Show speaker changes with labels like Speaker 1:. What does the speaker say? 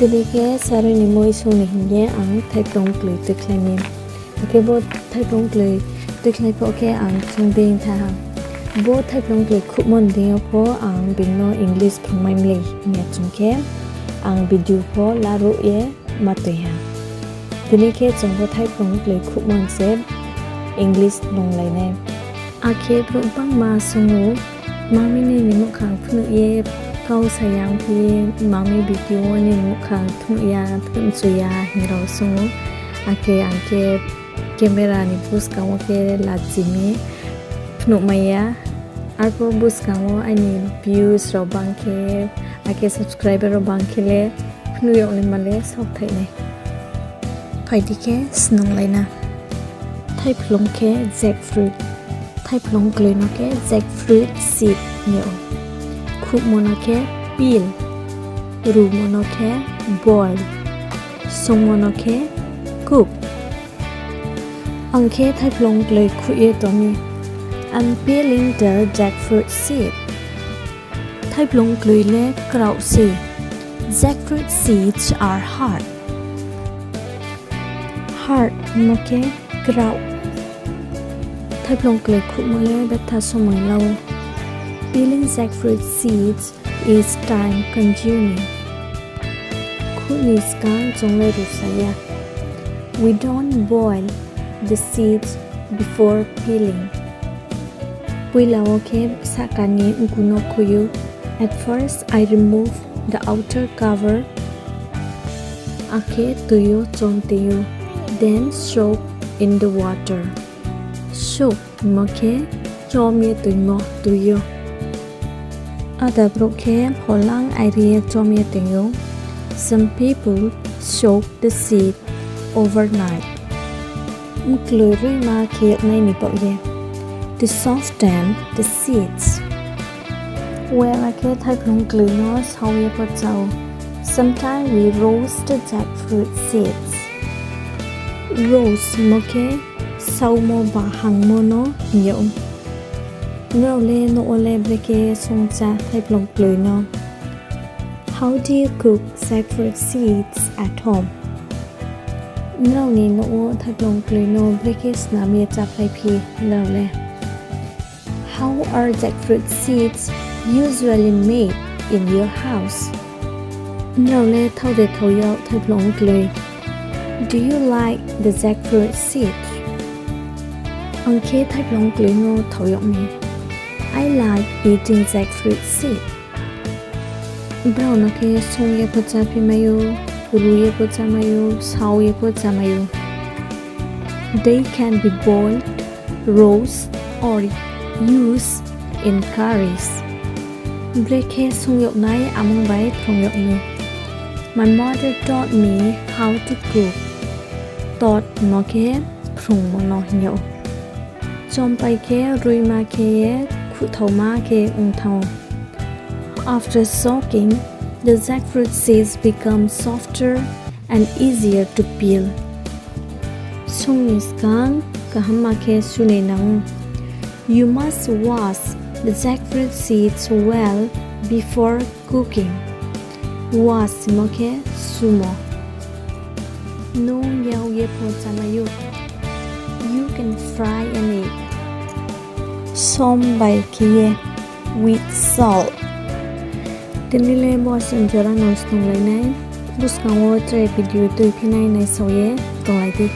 Speaker 1: Tibike sarani moisuni hinge ang thaipong klui tuklaini. Okay, bo thaipong klui tuklai po ke ang chungbing tha. Bo thaipong klui khumon ding po ang bingno English phongmai mle nya chungke ang video po laru ye matoi ha. Tibike chungbo thaipong klui khumon se English longlai ne. Ake pro bang ma sungu mami ni mu khang phnu ye kau sayang pi mami video ni mukhang thu ya thun chu ya hiro sungu ake anke camera ni bus ka wo ke la jimi phnu maya ako bus ka wo ani views ro bang ke ake subscriber ro bang ke le phnu yo le male sok thai ne phai di ke snunglaimo thai phlong ke jackfruit thai phlong kloi no ke jackfruit seed yo Khuk monoke peel, ru monoke boil, song monoke cook. Angke thai plong kloi khuye tomi. I'm peeling the jackfruit seed. Thai plong kloi le kraut si. Jackfruit seeds are hard. Hard moke kraut. Thai plong kloi khuk mole betha somoi lau. Peeling jackfruit seeds is time consuming. We don't boil the seeds before peeling. At first I remove the outer cover. Then soak in the water. Soak Ada broke holang idea chomye tengo. Some people soak the seed overnight. Mkluri ma ke nai ni po ye. To soften the seeds. Well, I ke thai plong klui no sao ye po chao. Sometimes we roast the jackfruit seeds. Roast moke sao mo ba hang mo no yo. No ole breke songcha thai plong kloi no. How do you cook jackfruit seeds at home? No ni no thai plong kloi no breke snam ye cha phai phi no le. How are jackfruit seeds usually made in your house? No le thau de thau yo thai plong kloi. Do you like the jackfruit seeds? Angke thai plong kloi no thau yo me. I like eating jackfruit seed. Brown ke song ye pocha pi mayo, ru ye pocha mayo, sao ye pocha mayo. They can be boiled, roast or used in curries. Breke song yok nai among bai phong yok me. My mother taught me how to cook. Taught mo ke phrungmo no yo. Chom pai ke rui ma ke After soaking, the jackfruit seeds become softer and easier to peel. You must wash the jackfruit seeds well before cooking. Wash moke sumo. No yao ye po chamayu. You can fry an egg. Som by kiye with salt. Tinile boss enjora no snunglaimo. Buska wo try video tu phinai nai soye to lai di.